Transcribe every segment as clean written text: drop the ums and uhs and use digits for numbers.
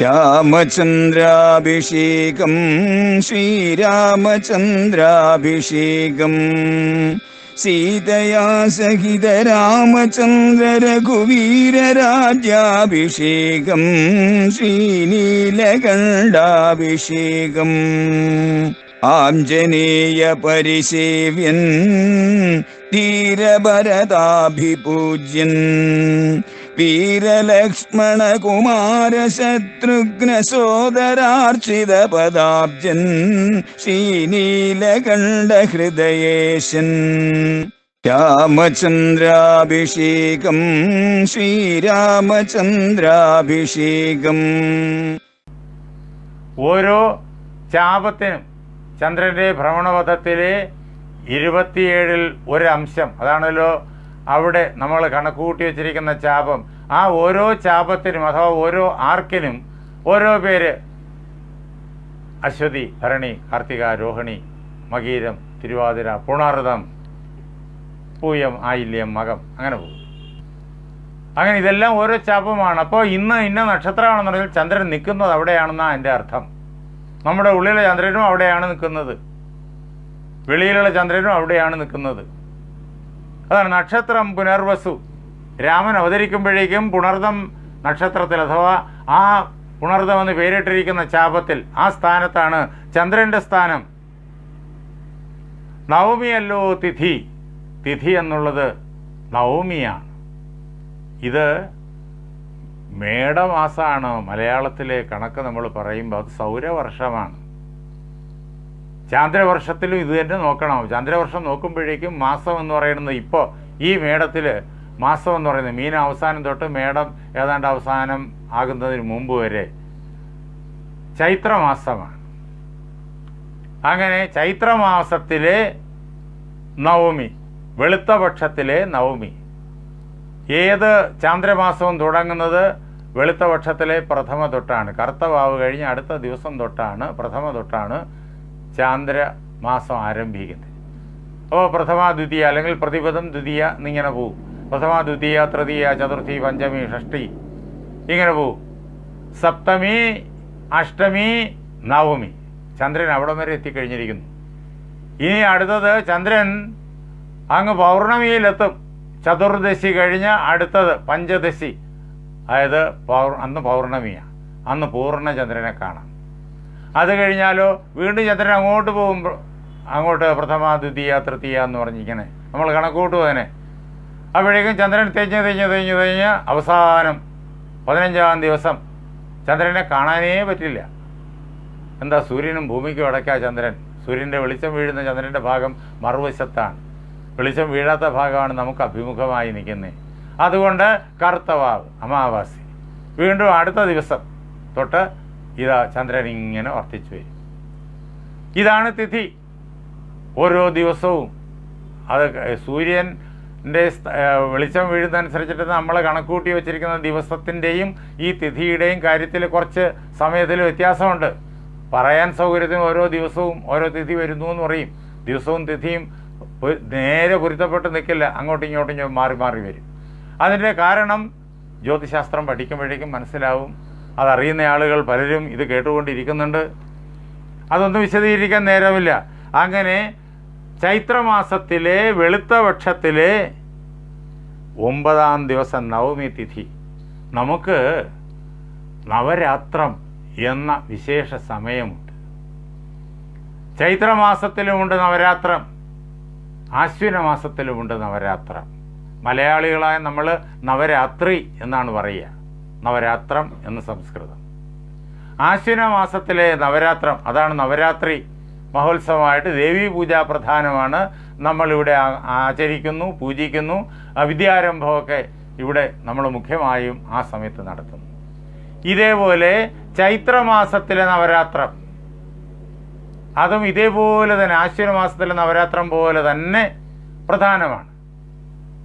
രാമചന്ദ്രാഭിഷേകം ശ്രീരാമചന്ദ്രാഭിഷേകം സീതയാ സഹിത രാമചന്ദ്ര രഘുവീരരാജ്യാഭിഷേകം ശ്രീനീലകണ്ഠാഭിഷേകം ആഞ്ജനേയ പരിസേവ്യൻ ധീരഭരതാഭിപൂജ്യൻ വീരലക്ഷ്മണ കുമാര ശത്രുഘ്ന സോദരാർച്ചിത പദാബ്ജൻ ശ്രീനീലകണ്ഠ ഹൃദയേശൻ രാമചന്ദ്രാഭിഷേകം ശ്രീരാമചന്ദ്രാഭിഷേകം. ഓരോ ചാപത്തിനും ചന്ദ്രൻ്റെ ഭ്രമണപഥത്തിലെ 27-ൽ ഒരംശം, അതാണല്ലോ അവിടെ നമ്മൾ കണക്കുകൂട്ടി വച്ചിരിക്കുന്ന ചാപം. ആ ഓരോ ചാപത്തിനും അഥവാ ഓരോ ആർക്കിനും ഓരോ പേര്: അശ്വതി, ഭരണി, കാർത്തിക, രോഹിണി, മകീരം, തിരുവാതിര, പുണർദം, പൂയം, ആയില്യം, മകം, അങ്ങനെ പോകും. അങ്ങനെ ഇതെല്ലാം ഓരോ ചാപമാണ്. അപ്പോൾ ഇന്ന് ഇന്ന നക്ഷത്രമാണെന്ന് പറഞ്ഞാൽ ചന്ദ്രൻ നിൽക്കുന്നത് അവിടെയാണെന്നാണ് എൻ്റെ അർത്ഥം. നമ്മുടെ ഉള്ളിലെ ചന്ദ്രനും അവിടെയാണ് നിൽക്കുന്നത്, വെളിയിലുള്ള ചന്ദ്രനും അവിടെയാണ് നിൽക്കുന്നത്. അതാണ് നക്ഷത്രം പുനർവസു. രാമൻ അവതരിക്കുമ്പോഴേക്കും പുണർദം നക്ഷത്രത്തിൽ അഥവാ ആ പുണർദം എന്ന് പേരിട്ടിരിക്കുന്ന ചാപത്തിൽ ആ സ്ഥാനത്താണ് ചന്ദ്രൻ്റെ സ്ഥാനം. നവമിയല്ലോ തിഥി. തിഥി എന്നുള്ളത് നവമിയാണ്. ഇത് മേടമാസമാണ്. മലയാളത്തിലെ കണക്ക് നമ്മൾ പറയുമ്പോൾ അത് സൗരവർഷമാണ്. ചാന്ദ്രവർഷത്തിലും ഇത് തന്നെ നോക്കണം. ചാന്ദ്രവർഷം നോക്കുമ്പോഴേക്കും മാസം എന്ന് പറയുന്നത് ഇപ്പോൾ ഈ മേടത്തിൽ മാസം എന്ന് പറയുന്നത് മീന അവസാനം തൊട്ട് മേടം ഏതാണ്ട് അവസാനം ആകുന്നതിന് മുമ്പ് വരെ ചൈത്രമാസമാണ്. അങ്ങനെ ചൈത്രമാസത്തിലെ നവമി, വെളുത്ത പക്ഷത്തിലെ നവമി. ഏത് ചാന്ദ്രമാസവും തുടങ്ങുന്നത് വെളുത്ത പക്ഷത്തിലെ പ്രഥമ തൊട്ടാണ്. കറുത്ത വാവ് കഴിഞ്ഞ് അടുത്ത ദിവസം തൊട്ടാണ്, പ്രഥമ തൊട്ടാണ് ചാന്ദ്രമാസം ആരംഭിക്കുന്നത്. അപ്പോൾ പ്രഥമ, ദ്വിതീയ അല്ലെങ്കിൽ പ്രതിപദം, ദ്വിതീയ എന്നിങ്ങനെ പോവും. പ്രഥമ, ദ്വിതീയ, തൃതീയ, ചതുർത്ഥി, പഞ്ചമി, ഷഷ്ടി ഇങ്ങനെ പോവും. സപ്തമി, അഷ്ടമി, നവമി. ചന്ദ്രൻ അവിടം വരെ എത്തിക്കഴിഞ്ഞിരിക്കുന്നു. ഇനി അടുത്തത് ചന്ദ്രൻ അങ്ങ് പൗർണമിയിലെത്തും. ചതുർദശി കഴിഞ്ഞ് അടുത്തത് പഞ്ചദശി, അതായത് അന്ന് പൗർണമിയാണ്. അന്ന് പൂർണ്ണ ചന്ദ്രനെ കാണാം. അത് കഴിഞ്ഞാലോ വീണ്ടും ചന്ദ്രൻ അങ്ങോട്ട് പോകുമ്പോൾ അങ്ങോട്ട് പ്രഥമ, ദ്വിതീയ, തൃതീയ എന്ന് പറഞ്ഞിങ്ങനെ നമ്മൾ കണക്കൂട്ടും അതിനെ. അപ്പോഴേക്കും ചന്ദ്രൻ തേഞ്ഞ് അവസാനം 15-ാം ദിവസം ചന്ദ്രനെ കാണാനേ പറ്റില്ല. എന്താ, സൂര്യനും ഭൂമിക്കും ഇടയ്ക്കാ ചന്ദ്രൻ. സൂര്യൻ്റെ വെളിച്ചം വീഴുന്ന ചന്ദ്രൻ്റെ ഭാഗം മറുവശത്താണ്. വെളിച്ചം വീഴാത്ത ഭാഗമാണ് നമുക്ക് അഭിമുഖമായി നിൽക്കുന്നത്. അതുകൊണ്ട് കറുത്തവാവ്, അമാവാസി. വീണ്ടും അടുത്ത ദിവസം തൊട്ട് ഇതാ ചന്ദ്രൻ ഇങ്ങനെ വർദ്ധിച്ചു വരും. ഇതാണ് തിഥി. ഓരോ ദിവസവും അത് സൂര്യൻ്റെ വെളിച്ചം വീഴുന്നതനുസരിച്ചിട്ട് നമ്മൾ കണക്കൂട്ടി വച്ചിരിക്കുന്ന ദിവസത്തിൻ്റെയും ഈ തിഥിയുടെയും കാര്യത്തിൽ കുറച്ച് സമയത്തിൽ വ്യത്യാസമുണ്ട്. പറയാൻ സൗകര്യത്തിന് ഓരോ ദിവസവും ഓരോ തിഥി വരുന്നു എന്ന് പറയും. ദിവസവും തിഥിയും നേരെ പൊരുത്തപ്പെട്ട് നിൽക്കില്ല, അങ്ങോട്ടും ഇങ്ങോട്ടും മാറി മാറി വരും. അതിൻ്റെ കാരണം ജ്യോതിശാസ്ത്രം പഠിക്കുമ്പോഴേക്കും മനസ്സിലാവും. അതറിയുന്ന ആളുകൾ പലരും ഇത് കേട്ടുകൊണ്ടിരിക്കുന്നുണ്ട്. അതൊന്നും വിശദീകരിക്കാൻ നേരമില്ല. അങ്ങനെ ചൈത്രമാസത്തിലെ വെളുത്ത പക്ഷത്തിലെ 9-ാം ദിവസം നവമി തിഥി. നമുക്ക് നവരാത്രം എന്ന വിശേഷ സമയമുണ്ട്. ചൈത്രമാസത്തിലുമുണ്ട് നവരാത്രം, ആശ്വിന മാസത്തിലുമുണ്ട് നവരാത്രം. മലയാളികളായ നമ്മൾ നവരാത്രി എന്നാണ് പറയുക, നവരാത്രം എന്ന് സംസ്കൃതം. ആശ്വിന മാസത്തിലെ നവരാത്രം, അതാണ് നവരാത്രി മഹോത്സവമായിട്ട് ദേവീ പൂജ പ്രധാനമാണ്. നമ്മളിവിടെ ആചരിക്കുന്നു, പൂജിക്കുന്നു. വിദ്യാരംഭമൊക്കെ ഇവിടെ നമ്മൾ മുഖ്യമായും ആ സമയത്ത് നടത്തുന്നു. ഇതേപോലെ ചൈത്രമാസത്തിലെ നവരാത്രം, അതും ഇതേപോലെ തന്നെ ആശ്വിന മാസത്തിലെ നവരാത്രം പോലെ തന്നെ പ്രധാനമാണ്.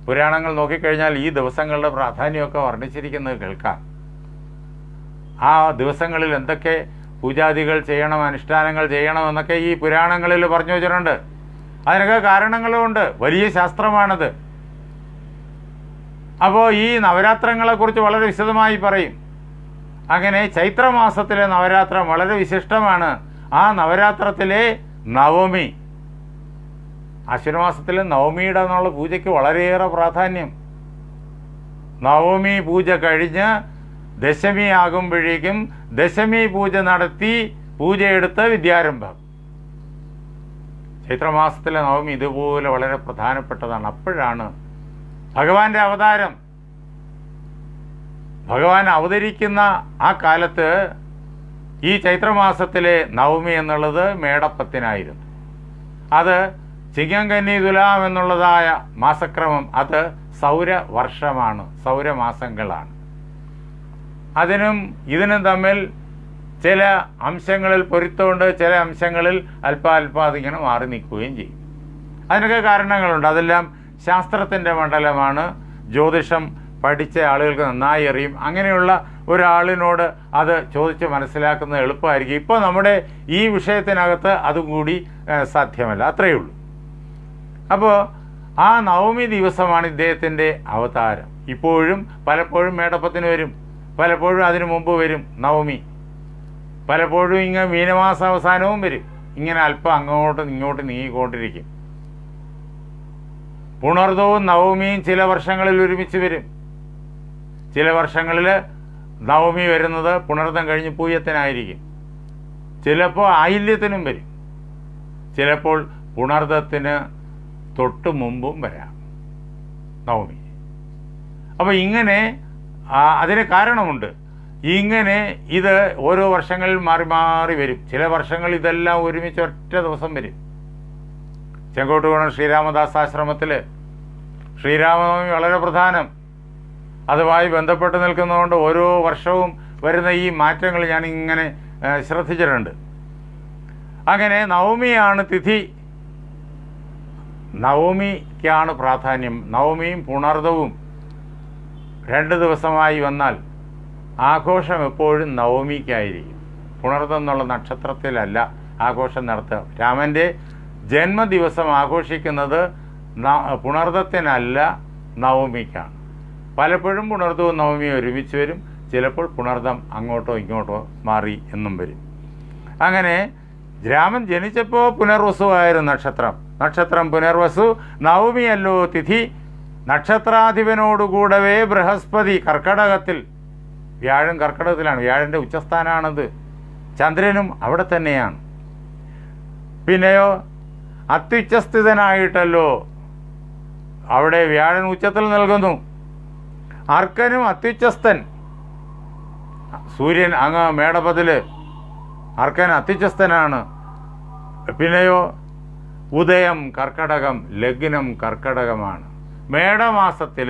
പുരാണങ്ങൾ നോക്കിക്കഴിഞ്ഞാൽ ഈ ദിവസങ്ങളുടെ പ്രാധാന്യമൊക്കെ വർണ്ണിച്ചിരിക്കുന്നത് കേൾക്കാം. ആ ദിവസങ്ങളിൽ എന്തൊക്കെ പൂജാദികൾ ചെയ്യണം, അനുഷ്ഠാനങ്ങൾ ചെയ്യണമെന്നൊക്കെ ഈ പുരാണങ്ങളിൽ പറഞ്ഞു വെച്ചിട്ടുണ്ട്. അതിനൊക്കെ കാരണങ്ങളുമുണ്ട്. വലിയ ശാസ്ത്രമാണത്. അപ്പോൾ ഈ നവരാത്രങ്ങളെക്കുറിച്ച് വളരെ വിശദമായി പറയും. അങ്ങനെ ചൈത്രമാസത്തിലെ നവരാത്രം വളരെ വിശിഷ്ടമാണ്. ആ നവരാത്രത്തിലെ നവമി, അശ്വിനമാസത്തിലെ നവമിയുടെ എന്നുള്ള പൂജയ്ക്ക് വളരെയേറെ പ്രാധാന്യം. നവമി പൂജ കഴിഞ്ഞ് ദശമി ആകുമ്പോഴേക്കും ദശമി പൂജ നടത്തി പൂജയെടുത്ത് വിദ്യാരംഭം. ചൈത്രമാസത്തിലെ നവമി ഇതുപോലെ വളരെ പ്രധാനപ്പെട്ടതാണ്. അപ്പോഴാണ് ഭഗവാന്റെ അവതാരം. ഭഗവാൻ അവതരിക്കുന്ന ആ കാലത്ത് ഈ ചൈത്രമാസത്തിലെ നവമി എന്നുള്ളത് മേടപ്പത്തിനായിരുന്നു. അത് ചിങ്ങം കന്നി തുലാം എന്നുള്ളതായ മാസക്രമം അത് സൗരവർഷമാണ്, സൗരമാസങ്ങളാണ്. അതിനും ഇതിനും തമ്മിൽ ചില അംശങ്ങളിൽ പൊരുത്തമുണ്ട്, ചില അംശങ്ങളിൽ അല്പാൽപ്പം അതിങ്ങനെ മാറി നിൽക്കുകയും ചെയ്യും. അതിനൊക്കെ കാരണങ്ങളുണ്ട്. അതെല്ലാം ശാസ്ത്രത്തിൻ്റെ മണ്ഡലമാണ്. ജ്യോതിഷം പഠിച്ച ആളുകൾക്ക് നന്നായി അറിയും. അങ്ങനെയുള്ള ഒരാളിനോട് അത് ചോദിച്ച് മനസ്സിലാക്കുന്നത് എളുപ്പമായിരിക്കും. ഇപ്പോൾ നമ്മുടെ ഈ വിഷയത്തിനകത്ത് അതും കൂടി സാധ്യമല്ല, അത്രയേ ഉള്ളൂ. അപ്പോൾ ആ നവമി ദിവസമാണ് ഇദ്ദേഹത്തിൻ്റെ അവതാരം. ഇപ്പോഴും പലപ്പോഴും മേടപ്പത്തിന് വരും, പലപ്പോഴും അതിനു മുമ്പ് വരും നവമി, പലപ്പോഴും ഇങ്ങനെ മീനമാസ അവസാനവും വരും. ഇങ്ങനെ അല്പം അങ്ങോട്ടും ഇങ്ങോട്ടും നീങ്ങിക്കൊണ്ടിരിക്കും. പുണർദവും നവമിയും ചില വർഷങ്ങളിൽ ഒരുമിച്ച് വരും. ചില വർഷങ്ങളിൽ നവമി വരുന്നത് പുണർദം കഴിഞ്ഞ് പൂയത്തിനായിരിക്കും. ചിലപ്പോൾ ആയില്യത്തിനും വരും, ചിലപ്പോൾ പുണർദത്തിന് തൊട്ട് മുമ്പും വരാം നവമി. അപ്പോൾ ഇങ്ങനെ അതിന് കാരണമുണ്ട്. ഇങ്ങനെ ഇത് ഓരോ വർഷങ്ങളിൽ മാറി മാറി വരും. ചില വർഷങ്ങൾ ഇതെല്ലാം ഒരുമിച്ച് ഒറ്റ ദിവസം വരും. ചെങ്കോട്ടുകോണം ശ്രീരാമദാസാശ്രമത്തിൽ ശ്രീരാമനവമി വളരെ പ്രധാനം. അതുമായി ബന്ധപ്പെട്ട് നിൽക്കുന്നതുകൊണ്ട് ഓരോ വർഷവും വരുന്ന ഈ മാറ്റങ്ങൾ ഞാൻ ഇങ്ങനെ ശ്രദ്ധിച്ചിട്ടുണ്ട്. അങ്ങനെ നവമിയാണ് തിഥി, നവമിക്കാണ് പ്രാധാന്യം. നവമിയും പുണർദവും 2 ദിവസമായി വന്നാൽ ആഘോഷം എപ്പോഴും നവമിക്കായിരിക്കും. പുണർദം എന്നുള്ള നക്ഷത്രത്തിലല്ല ആഘോഷം നടത്തുക. രാമൻ്റെ ജന്മദിവസം ആഘോഷിക്കുന്നത് പുണർദത്തിനല്ല, നവമിക്കാണ്. പലപ്പോഴും പുണർദവും നവമിയും ഒരുമിച്ച് വരും. ചിലപ്പോൾ പുണർദം അങ്ങോട്ടോ ഇങ്ങോട്ടോ മാറി എന്നും വരും. അങ്ങനെ രാമൻ ജനിച്ചപ്പോൾ പുനർവസുവായിരുന്നു നക്ഷത്രം പുനർവസു. നവമിയല്ലോ തിഥി. നക്ഷത്രാധിപനോടുകൂടവേ ബൃഹസ്പതി കർക്കടകത്തിൽ, വ്യാഴം കർക്കടകത്തിലാണ്, വ്യാഴൻ്റെ ഉച്ചസ്ഥാനാണത്. ചന്ദ്രനും അവിടെ തന്നെയാണ്. പിന്നെയോ അത്യുച്ചസ്ഥിതനായിട്ടല്ലോ അവിടെ വ്യാഴൻ ഉച്ചത്തിൽ നൽകുന്നു. അർക്കനും അത്യുച്ചസ്ഥൻ. സൂര്യൻ അങ്ങ് മേടപത്തിൽ, അർക്കൻ അത്യുച്ചസ്ഥനാണ്. പിന്നെയോ ഉദയം കർക്കടകം, ലഗ്നം കർക്കടകമാണ്. മേടമാസത്തിൽ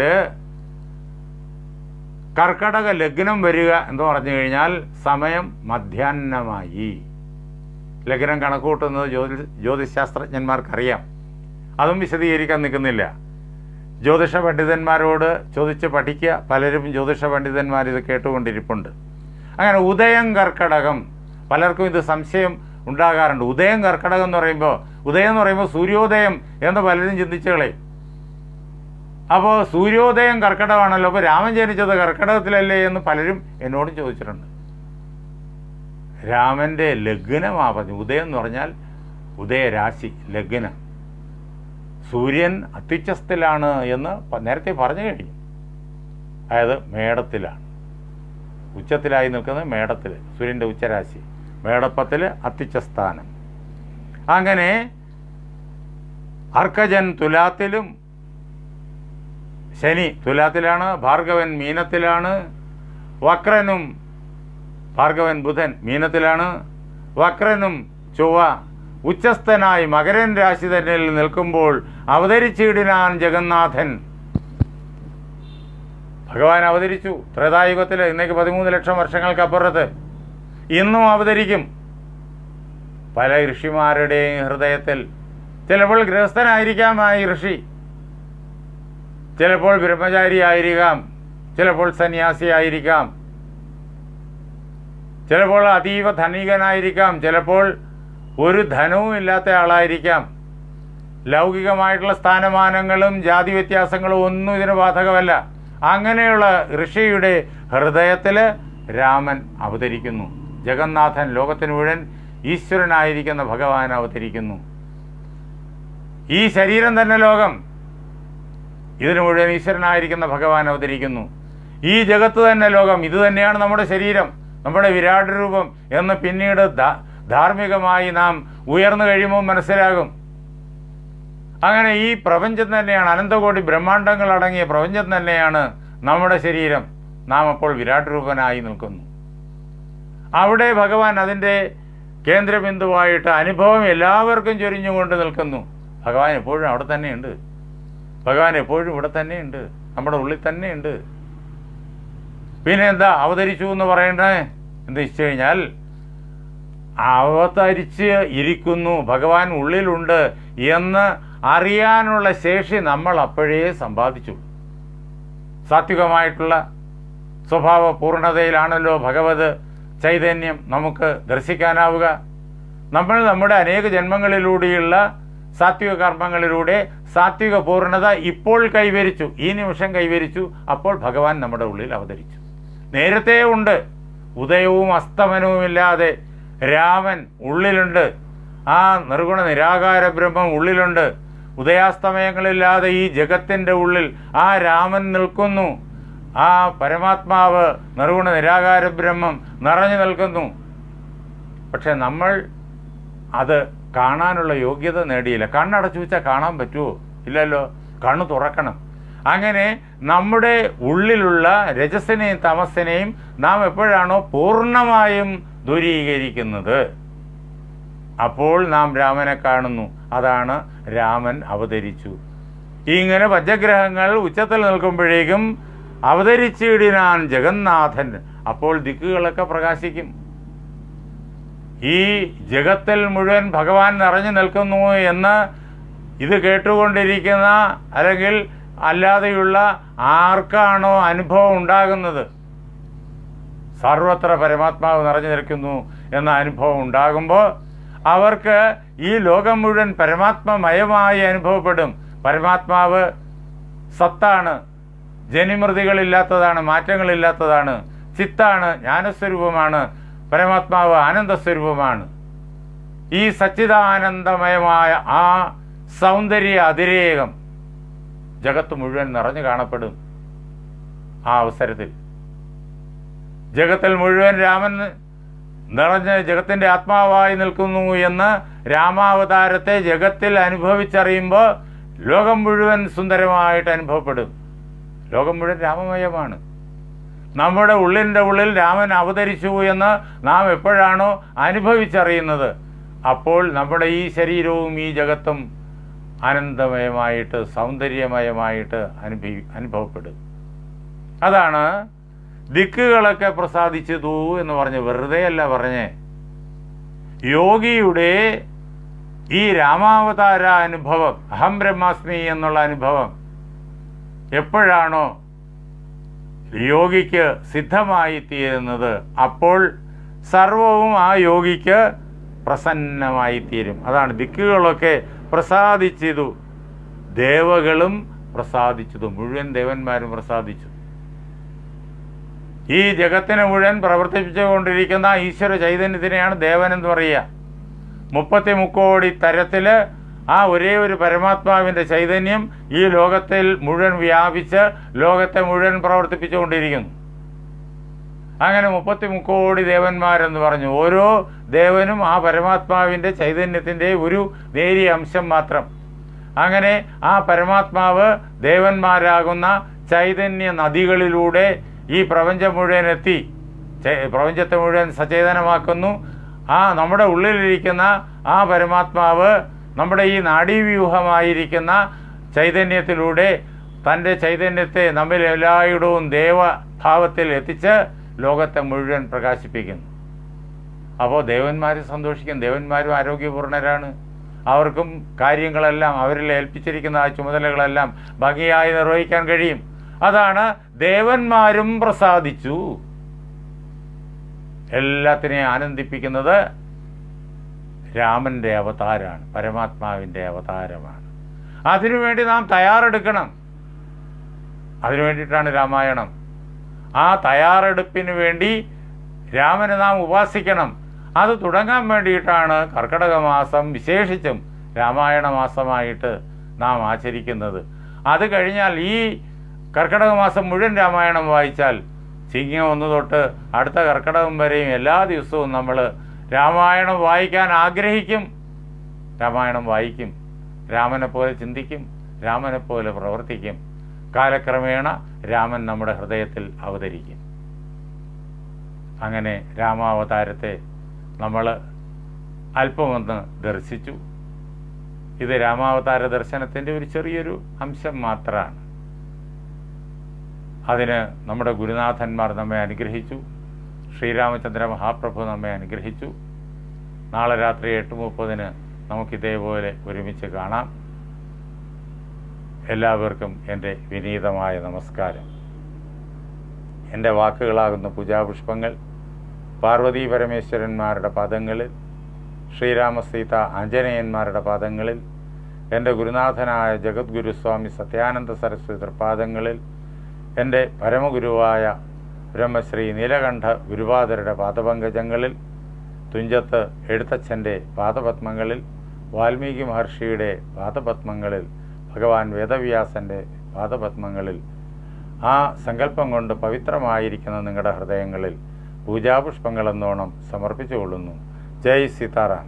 കർക്കടക ലഗ്നം വരിക എന്ന് പറഞ്ഞു കഴിഞ്ഞാൽ സമയം മധ്യാഹ്നമായി. ലഗ്നം കണക്കൂട്ടുന്നത് ജ്യോതിശാസ്ത്രജ്ഞന്മാർക്കറിയാം. അതും വിശദീകരിക്കാൻ നിൽക്കുന്നില്ല. ജ്യോതിഷ പണ്ഡിതന്മാരോട് ചോദിച്ച് പഠിക്കുക. പലരും ജ്യോതിഷ പണ്ഡിതന്മാർ ഇത് കേട്ടുകൊണ്ടിരിപ്പുണ്ട്. അങ്ങനെ ഉദയം കർക്കടകം, പലർക്കും ഇത് സംശയം ഉണ്ടാകാറുണ്ട്. ഉദയം കർക്കടകം എന്ന് പറയുമ്പോൾ സൂര്യോദയം എന്ന് പലരും ചിന്തിച്ചുകളെ. അപ്പോൾ സൂര്യോദയം കർക്കടകമാണല്ലോ, അപ്പോൾ രാമൻ ജനിച്ചത് കർക്കടകത്തിലല്ലേ എന്ന് പലരും എന്നോടും ചോദിച്ചിട്ടുണ്ട്. രാമൻ്റെ ലഗ്നമാപതി, ഉദയം എന്ന് പറഞ്ഞാൽ ഉദയരാശി, ലഗ്നം. സൂര്യൻ അത്യുച്ചസ്ഥത്തിലാണ് എന്ന് നേരത്തെ പറഞ്ഞു കഴിഞ്ഞു. അതായത് മേടത്തിലാണ്, ഉച്ചത്തിലായി നിൽക്കുന്നത് മേടത്തിൽ, സൂര്യൻ്റെ ഉച്ചരാശി. മേടപ്പത്തിൽ അത്യുച്ചസ്ഥാനം. അങ്ങനെ അർക്കജൻ തുലാത്തിലും, ശനി തുലാത്തിലാണ്, ഭാർഗവൻ മീനത്തിലാണ്, വക്രനും ഭാർഗവൻ ബുധൻ മീനത്തിലാണ്, വക്രനും ചൊവ്വ ഉച്ചസ്ഥനായി മകരൻ രാശി തന്നെ നിൽക്കുമ്പോൾ അവതരിച്ചിടിനാൻ ജഗന്നാഥൻ. ഭഗവാൻ അവതരിച്ചു ത്രേതായുഗത്തിൽ, ഇന്നേക്ക് 13 ലക്ഷം വർഷങ്ങൾക്കപ്പുറത്ത്. ഇന്നും അവതരിക്കും. പല ഋഷിമാരുടെയും ഹൃദയത്തിൽ. ചിലപ്പോൾ ഗൃഹസ്ഥനായിരിക്കാം ആ ഋഷി, ചിലപ്പോൾ ബ്രഹ്മചാരി ആയിരിക്കാം, ചിലപ്പോൾ സന്യാസി ആയിരിക്കാം, ചിലപ്പോൾ അതീവ ധനികനായിരിക്കാം, ചിലപ്പോൾ ഒരു ധനവും ഇല്ലാത്ത ആളായിരിക്കാം. ലൗകികമായിട്ടുള്ള സ്ഥാനമാനങ്ങളും ജാതി വ്യത്യാസങ്ങളും ഒന്നും ഇതിന് ബാധകമല്ല. അങ്ങനെയുള്ള ഋഷിയുടെ ഹൃദയത്തിൽ രാമൻ അവതരിക്കുന്നു. ജഗന്നാഥൻ, ലോകത്തിന് മുഴുവൻ ഈശ്വരനായിരിക്കുന്ന ഭഗവാൻ അവതരിക്കുന്നു. ഈ ശരീരം തന്നെ ലോകം, ഇതിന് മുഴുവൻ ഈശ്വരനായിരിക്കുന്ന ഭഗവാൻ അവതരിക്കുന്നു. ഈ ജഗത്ത് തന്നെ ലോകം, ഇത് തന്നെയാണ് നമ്മുടെ ശരീരം, നമ്മുടെ വിരാട് രൂപം എന്ന് പിന്നീട് ധാർമ്മികമായി നാം ഉയർന്നു കഴിയുമ്പോൾ മനസ്സിലാകും. അങ്ങനെ ഈ പ്രപഞ്ചം തന്നെയാണ്, അനന്തകോടി ബ്രഹ്മാണ്ടങ്ങൾ അടങ്ങിയ പ്രപഞ്ചം തന്നെയാണ് നമ്മുടെ ശരീരം. നാം അപ്പോൾ വിരാട് രൂപനായി നിൽക്കുന്നു. അവിടെ ഭഗവാൻ അതിൻ്റെ കേന്ദ്രബിന്ദുവായിട്ട് അനുഭവം എല്ലാവർക്കും ചൊരിഞ്ഞുകൊണ്ട് നിൽക്കുന്നു. ഭഗവാൻ എപ്പോഴും അവിടെ തന്നെയുണ്ട്. ഭഗവാൻ എപ്പോഴും ഇവിടെ തന്നെയുണ്ട്, നമ്മുടെ ഉള്ളിൽ തന്നെയുണ്ട്. പിന്നെ എന്താ അവതരിച്ചു എന്ന് പറയണ്ടേ? എന്താ വെച്ചു കഴിഞ്ഞാൽ അവതരിച്ച് ഇരിക്കുന്നു, ഭഗവാൻ ഉള്ളിലുണ്ട് എന്ന് അറിയാനുള്ള ശേഷി നമ്മൾ അപ്പോഴേ സമ്പാദിച്ചു. സാത്വികമായിട്ടുള്ള സ്വഭാവ പൂർണ്ണതയിലാണല്ലോ ഭഗവത് ചൈതന്യം നമുക്ക് ദർശിക്കാനാവുക. നമ്മൾ നമ്മുടെ അനേക ജന്മങ്ങളിലൂടെയുള്ള സാത്വിക കർമ്മങ്ങളിലൂടെ സാത്വിക പൂർണ്ണത ഇപ്പോൾ കൈവരിച്ചു, ഈ നിമിഷം കൈവരിച്ചു. അപ്പോൾ ഭഗവാൻ നമ്മുടെ ഉള്ളിൽ അവതരിച്ചു. നേരത്തെ ഉണ്ട്, ഉദയവും അസ്തമനവുമില്ലാതെ രാമൻ ഉള്ളിലുണ്ട്. ആ നിർഗുണ നിരാകാര ബ്രഹ്മം ഉള്ളിലുണ്ട്. ഉദയാസ്തമയങ്ങളില്ലാതെ ഈ ജഗത്തിൻ്റെ ഉള്ളിൽ ആ രാമൻ നിൽക്കുന്നു. ആ പരമാത്മാവ് നിർഗുണ നിരാകാര ബ്രഹ്മം നിറഞ്ഞു നിൽക്കുന്നു. പക്ഷെ നമ്മൾ അത് കാണാനുള്ള യോഗ്യത നേടിയില്ല. കണ്ണടച്ചു വെച്ചാൽ കാണാൻ പറ്റുമോ? ഇല്ലല്ലോ, കണ്ണ് തുറക്കണം. അങ്ങനെ നമ്മുടെ ഉള്ളിലുള്ള രജസിനെയും തമസിനെയും നാം എപ്പോഴാണോ പൂർണ്ണമായും ദൂരീകരിക്കുന്നത്, അപ്പോൾ നാം രാമനെ കാണുന്നു. അതാണ് രാമൻ അവതരിച്ചു. ഇങ്ങനെ പഞ്ചഗ്രഹങ്ങൾ ഉച്ചത്തിൽ നിൽക്കുമ്പോഴേക്കും അവതരിച്ചിടിനാൻ ജഗന്നാഥൻ. അപ്പോൾ ദിക്കുകളൊക്കെ പ്രകാശിക്കും. ഈ ജഗത്തിൽ മുഴുവൻ ഭഗവാൻ നിറഞ്ഞു നിൽക്കുന്നു എന്ന് ഇത് കേട്ടുകൊണ്ടിരിക്കുന്ന അല്ലെങ്കിൽ അല്ലാതെയുള്ള ആർക്കാണോ അനുഭവം ഉണ്ടാകുന്നത്, സർവത്ര പരമാത്മാവ് നിറഞ്ഞു നിൽക്കുന്നു എന്ന അനുഭവം ഉണ്ടാകുമ്പോൾ അവർക്ക് ഈ ലോകം മുഴുവൻ പരമാത്മമയമായി അനുഭവപ്പെടും. പരമാത്മാവ് സത്താണ്, ജനിമൃതികളില്ലാത്തതാണ്, മാറ്റങ്ങളില്ലാത്തതാണ്. ചിത്താണ്, ജ്ഞാനസ്വരൂപമാണ്. പരമാത്മാവ് ആനന്ദസ്വരൂപമാണ്. ഈ സച്ചിദാനന്ദമയമായ ആ സൗന്ദര്യ അതിരേകം ജഗത്ത് മുഴുവൻ നിറഞ്ഞു കാണപ്പെടും. ആ അവസരത്തിൽ ജഗത്തിൽ മുഴുവൻ രാമൻ നിറഞ്ഞ് ജഗത്തിൻ്റെ ആത്മാവായി നിൽക്കുന്നു എന്ന് രാമാവതാരത്തെ ജഗത്തിൽ അനുഭവിച്ചറിയുമ്പോൾ ലോകം മുഴുവൻ സുന്ദരമായിട്ട് അനുഭവപ്പെടും. ലോകം മുഴുവൻ രാമമയമാണ്. നമ്മുടെ ഉള്ളിൻ്റെ ഉള്ളിൽ രാമൻ അവതരിച്ചു എന്ന് നാം എപ്പോഴാണോ അനുഭവിച്ചറിയുന്നത്, അപ്പോൾ നമ്മുടെ ഈ ശരീരവും ഈ ജഗത്തും ആനന്ദമയമായിട്ട് സൗന്ദര്യമയമായിട്ട് അനുഭവപ്പെടും. അതാണ് ദിക്കുകളൊക്കെ പ്രസാദിച്ചതു എന്ന് പറഞ്ഞ് വെറുതെ അല്ല പറഞ്ഞേ. യോഗിയുടെ ഈ രാമാവതാര അനുഭവം, അഹം ബ്രഹ്മാസ്മി എന്നുള്ള അനുഭവം എപ്പോഴാണോ യോഗിക്ക് സിദ്ധമായി തീരുന്നത്, അപ്പോൾ സർവവും ആ യോഗിക്ക് പ്രസന്നമായി തീരും. അതാണ് ദിക്കുകളൊക്കെ പ്രസാദിച്ചതു, ദേവകളും പ്രസാദിച്ചതു, മുഴുവൻ ദേവന്മാരും പ്രസാദിച്ചു. ഈ ജഗത്തിനെ മുഴുവൻ പ്രവർത്തിപ്പിച്ചുകൊണ്ടിരിക്കുന്ന ഈശ്വര ചൈതന്യത്തിനെയാണ് ദേവൻ എന്ന് പറയുക. 33 കോടി തരത്തിൽ ആ ഒരേ ഒരു പരമാത്മാവിൻ്റെ ചൈതന്യം ഈ ലോകത്തിൽ മുഴുവൻ വ്യാപിച്ച് ലോകത്തെ മുഴുവൻ പ്രവർത്തിപ്പിച്ചുകൊണ്ടിരിക്കുന്നു. അങ്ങനെ 33 കോടി ദേവന്മാരെന്ന് പറഞ്ഞു. ഓരോ ദേവനും ആ പരമാത്മാവിൻ്റെ ചൈതന്യത്തിൻ്റെ ഒരു നേരിയ അംശം മാത്രം. അങ്ങനെ ആ പരമാത്മാവ് ദേവന്മാരാകുന്ന ചൈതന്യ നദികളിലൂടെ ഈ പ്രപഞ്ചം മുഴുവൻ എത്തി പ്രപഞ്ചത്തെ മുഴുവൻ സചേതനമാക്കുന്നു. ആ നമ്മുടെ ഉള്ളിലിരിക്കുന്ന ആ പരമാത്മാവ് നമ്മുടെ ഈ നാഡീവ്യൂഹമായിരിക്കുന്ന ചൈതന്യത്തിലൂടെ തൻ്റെ ചൈതന്യത്തെ നമ്മിൽ എല്ലായിടവും ദേവഭാവത്തിൽ എത്തിച്ച് ലോകത്തെ മുഴുവൻ പ്രകാശിപ്പിക്കുന്നു. അപ്പോൾ ദേവന്മാർ സന്തോഷിക്കും. ദേവന്മാരും ആരോഗ്യപൂർണരാണ്. അവർക്കും കാര്യങ്ങളെല്ലാം അവരിൽ ഏൽപ്പിച്ചിരിക്കുന്ന ആ ചുമതലകളെല്ലാം ഭംഗിയായി നിർവഹിക്കാൻ കഴിയും. അതാണ് ദേവന്മാരും പ്രസാദിച്ചു. എല്ലാത്തിനെയും ആനന്ദിപ്പിക്കുന്നത് രാമൻ്റെ അവതാരമാണ്, പരമാത്മാവിൻ്റെ അവതാരമാണ്. അതിനുവേണ്ടി നാം തയ്യാറെടുക്കണം. അതിനു വേണ്ടിയിട്ടാണ് രാമായണം. ആ തയ്യാറെടുപ്പിന് വേണ്ടി രാമനെ നാം ഉപാസിക്കണം. അത് തുടങ്ങാൻ വേണ്ടിയിട്ടാണ് കർക്കിടക മാസം വിശേഷിച്ചും രാമായണ മാസമായിട്ട് നാം ആചരിക്കുന്നത്. അത് കഴിഞ്ഞാൽ ഈ കർക്കിടക മാസം മുഴുവൻ രാമായണം വായിച്ചാൽ ചിങ്ങം 1 തൊട്ട് അടുത്ത കർക്കിടകം വരെയും എല്ലാ ദിവസവും നമ്മൾ രാമായണം വായിക്കാൻ ആഗ്രഹിക്കും. രാമായണം വായിക്കും, രാമനെ പോലെ ചിന്തിക്കും, രാമനെ പോലെ പ്രവർത്തിക്കും. കാലക്രമേണ രാമൻ നമ്മുടെ ഹൃദയത്തിൽ അവതരിക്കും. അങ്ങനെ രാമാവതാരത്തെ നമ്മൾ അല്പമൊന്ന് ദർശിച്ചു. ഇത് രാമാവതാര ദർശനത്തിൻ്റെ ഒരു ചെറിയൊരു അംശം മാത്രമാണ്. അതിന് നമ്മുടെ ഗുരുനാഥന്മാർ നമ്മെ അനുഗ്രഹിച്ചു. ശ്രീരാമചന്ദ്ര മഹാപ്രഭു നമ്മെ അനുഗ്രഹിച്ചു. നാളെ രാത്രി 8:30 നമുക്കിതേപോലെ ഒരുമിച്ച് കാണാം. എല്ലാവർക്കും എൻ്റെ വിനീതമായ നമസ്കാരം. എൻ്റെ വാക്കുകളാകുന്ന പൂജാപുഷ്പങ്ങൾ പാർവതീ പരമേശ്വരന്മാരുടെ പാദങ്ങളിൽ, ശ്രീരാമസീത ആഞ്ജനേയന്മാരുടെ പാദങ്ങളിൽ, എൻ്റെ ഗുരുനാഥനായ ജഗദ്ഗുരുസ്വാമി സത്യാനന്ദ സരസ്വതി തൃപ്പാദങ്ങളിൽ, എൻ്റെ പരമഗുരുവായ ബ്രഹ്മശ്രീ നീലകണ്ഠ ഗുരുപാദരുടെ പാദപങ്കജങ്ങളിൽ, തുഞ്ചത്ത് എഴുത്തച്ഛൻ്റെ പാദപത്മങ്ങളിൽ, വാൽമീകി മഹർഷിയുടെ പാദപത്മങ്ങളിൽ, ഭഗവാൻ വേദവ്യാസൻ്റെ പാദപത്മങ്ങളിൽ, ആ സങ്കല്പം കൊണ്ട് പവിത്രമായിരിക്കുന്ന നിങ്ങളുടെ ഹൃദയങ്ങളിൽ പൂജാപുഷ്പങ്ങളെന്നോണം സമർപ്പിച്ചുകൊള്ളുന്നു. ജയ് സീതാറാം.